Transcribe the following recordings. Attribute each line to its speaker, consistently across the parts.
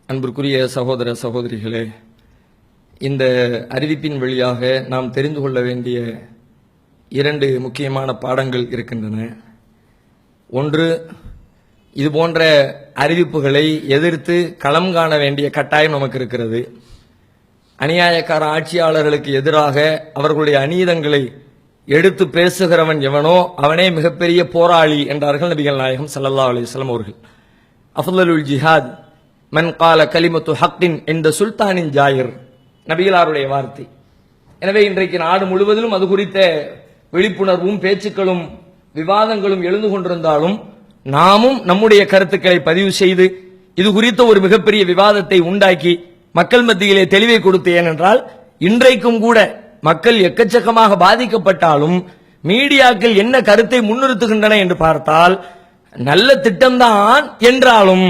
Speaker 1: அன்பிற்குரிய சகோதர சகோதரிகளே, இந்த அறிவிப்பின் வழியாக நாம் தெரிந்து கொள்ள வேண்டிய இரண்டு முக்கியமான பாடங்கள் இருக்கின்றன. ஒன்று, இது போன்ற அறிவிப்புகளை எதிர்த்து களம் காண வேண்டிய கட்டாயம் நமக்கு இருக்கிறது. அநியாயக்கார ஆட்சியாளர்களுக்கு எதிராக அவர்களுடைய அநீதங்களை எடுத்து பேசுகிறவன் எவனோ அவனே மிகப்பெரிய போராளி என்றார்கள் நபிகள் நாயகம் ஸல்லல்லாஹு அலைஹி வஸல்லம் அவர்கள். அஃதலுல் ஜிஹாத் மன் கால கலிமத்து ஹக்கின் என்ற சுல்தானின் ஜாயிர் நபிகளாருடைய வார்த்தை. எனவே இன்றைக்கு நாடு முழுவதிலும் அது குறித்த விழிப்புணர்வும் பேச்சுக்களும் விவாதங்களும் எழுந்து கொண்டிருந்தாலும் நாமும் நம்முடைய கருத்துக்களை பதிவு செய்து இது குறித்த ஒரு மிகப்பெரிய விவாதத்தை உண்டாக்கி மக்கள் மத்தியிலே தெளிவை கொடுத்து, ஏனென்றால் இன்றைக்கும் கூட மக்கள் எக்கச்சக்கமாக பாதிக்கப்பட்டாலும் மீடியாக்கள் என்ன கருத்தை முன்னிறுத்துகின்றன என்று பார்த்தால் நல்ல திட்டம்தான் என்றாலும்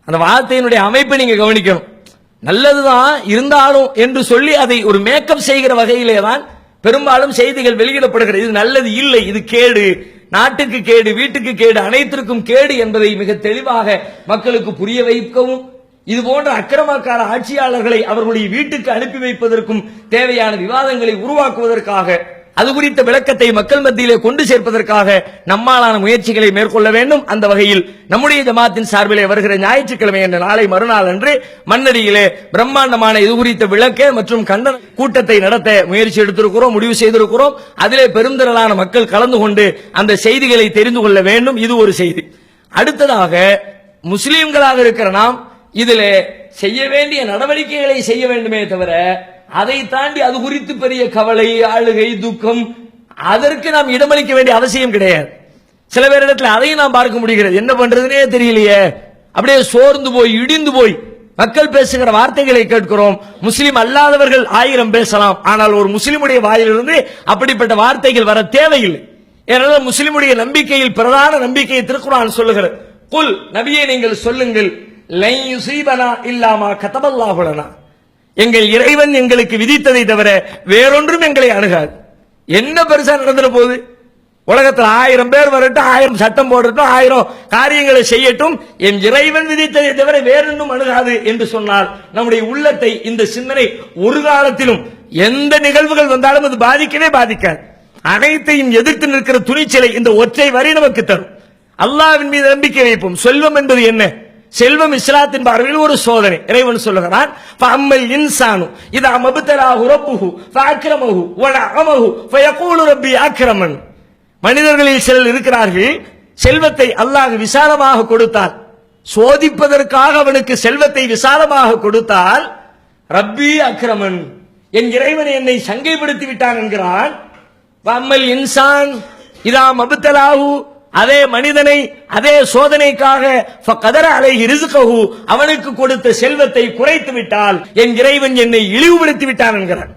Speaker 1: அந்த வார்த்தையினுடைய அமைப்பை நீங்க கவனிக்கணும். நல்லதுதான் இருந்தாலும் என்று சொல்லி அதை ஒரு மேக்கப் செய்கிற வகையிலே தான் பெரும்பாலும் செய்திகள் வெளியிடப்படுகிறது. இது நல்லது இல்லை, இது கேடு, நாட்டுக்கு கேடு, வீட்டுக்கு கேடு, அனைத்திற்கும் கேடு என்பதை மிக தெளிவாக மக்களுக்கு புரிய வைக்கவும், இது போன்ற அக்கிரமக்கார ஆட்சியாளர்களை அவர்களுடைய வீட்டுக்கு அனுப்பி வைப்பதற்கும் தேவையான விவாதங்களை உருவாக்குவதற்காக, அது குறித்த விளக்கத்தை மக்கள் மத்தியிலே கொண்டு சேர்ப்பதற்காக நம்மாலான முயற்சிகளை மேற்கொள்ள வேண்டும். அந்த வகையில் நம்முடைய ஜமாத்தின் சார்பிலே வருகிற ஞாயிற்றுக்கிழமை என்ற நாளை மறுநாள் அன்று மண்ணடியிலே பிரம்மாண்டமான இது குறித்த விளக்க மற்றும் கண்டன கூட்டத்தை நடத்த முயற்சி எடுத்திருக்கிறோம், முடிவு செய்திருக்கிறோம். அதிலே பெருந்திரளான மக்கள் கலந்து கொண்டு அந்த செய்திகளை தெரிந்து கொள்ள வேண்டும். இது ஒரு செய்தி. அடுத்ததாக, முஸ்லீம்களாக இருக்கிற நாம் இதிலே செய்ய வேண்டிய நடவடிக்கைகளை செய்ய வேண்டுமே தவிர அதை தாண்டி அது குறித்து பெரிய கவலை, ஆளுகை, துக்கம் அதற்கு நாம் இடமளிக்க வேண்டிய அவசியம் கிடையாது. சில பேரிடத்தில் அதையும் நாம் பார்க்க முடிகிறது. என்ன பண்றதுனே தெரியலையே, அப்படியே சோர்ந்து போய் இடிந்து போய் மக்கள் பேசுகிற வார்த்தைகளை கேட்கிறோம். முஸ்லிம் அல்லாதவர்கள் 1000 பேசலாம், ஆனால் ஒரு முஸ்லிமுடைய வாயிலிருந்து அப்படிப்பட்ட வார்த்தைகள் வர தேவையில்லை. ஏனென்றால் முஸ்லிமுடைய நம்பிக்கையில் பிரதான நம்பிக்கையை திருக்குர்ஆன் சொல்லுகிறது. குல், நபியே நீங்கள் சொல்லுங்கள், லை யுஸீபனா இல்லா மா கதபல்லாஹு லனா, எங்கள் இறைவன் எங்களுக்கு விதித்ததை தவிர வேறொன்றும் எங்களை அணுகாது. என்ன பெருசா நடந்துட போகுது? உலகத்தில் 1000 பேர் வரட்டும், 1000 சட்டம் போடட்டும், 1000 காரியங்களை செய்யட்டும், என் இறைவன் விதித்ததை தவிர வேறொன்றும் அணுகாது என்று சொன்னால் நம்முடைய உள்ளத்தை இந்த சிந்தனை ஒரு காலத்திலும் எந்த நிகழ்வுகள் வந்தாலும் அது பாதிக்கவே பாதிக்காது. அனைத்தையும் எதிர்த்து நிற்கிற துணிச்சலை இந்த ஒற்றை வரி நமக்கு தரும். அல்லாஹ்வின் மீது நம்பிக்கை வைப்போம். செல்வம் என்பது என்ன? செல்வம் இஸ்லாத்தின் பார்வையில் ஒரு சோதனை. இறைவன் சொல்லுகிறான், ஃபஅம்மல் இன்சானு இதா மப்தலாஹு ரப்புஹு ஃபஅக்ரமஹு வனஅமஹு ஃபயகூலு ரப்பி அக்ரமன். மனிதர்களில் சிலர் இருக்கிறார்கள், செல்வத்தை அல்லாஹ் விசாலமாக கொடுத்தால், சோதிப்பதற்காக அவனுக்கு செல்வத்தை விசாலமாக கொடுத்தால், ரப்பி அக்ரமன், என் இறைவன் என்னை சங்கைப்படுத்தி விட்டான் என்கிறான். ஃபஅம்மல் இன்சான் இதா மப்தலாஹு, அதே மனிதனை அதே சோதனைக்காக ஃபகதர அலைஹி ரிஸ்கஹு, அவனுக்கு கொடுத்த செல்வத்தை குறைத்து விட்டால் என் இறைவன் என்னை இழிவுபடுத்தி விட்டான் என்கிறான்.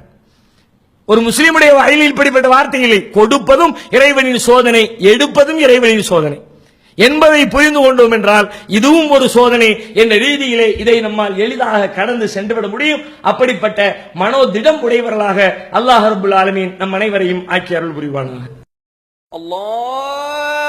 Speaker 1: ஒரு முஸ்லிமுடைய வாயிலில் இப்படிப்பட்ட வார்த்தைகளை கொடுப்பதும் இறைவனின் சோதனை, எடுப்பதும் இறைவனின் சோதனை என்பதை புரிந்து கொண்டோம் என்றால் இதுவும் ஒரு சோதனை என்ற ரீதியிலே இதை நம்மால் எளிதாக கடந்து சென்றுவிட முடியும். அப்படிப்பட்ட மனோதிடம் உடையவர்களாக அல்லாஹ் ரப்பல் ஆலமீன் நம் அனைவரையும் ஆக்கி அருள் புரிவானாக. அல்லாஹ்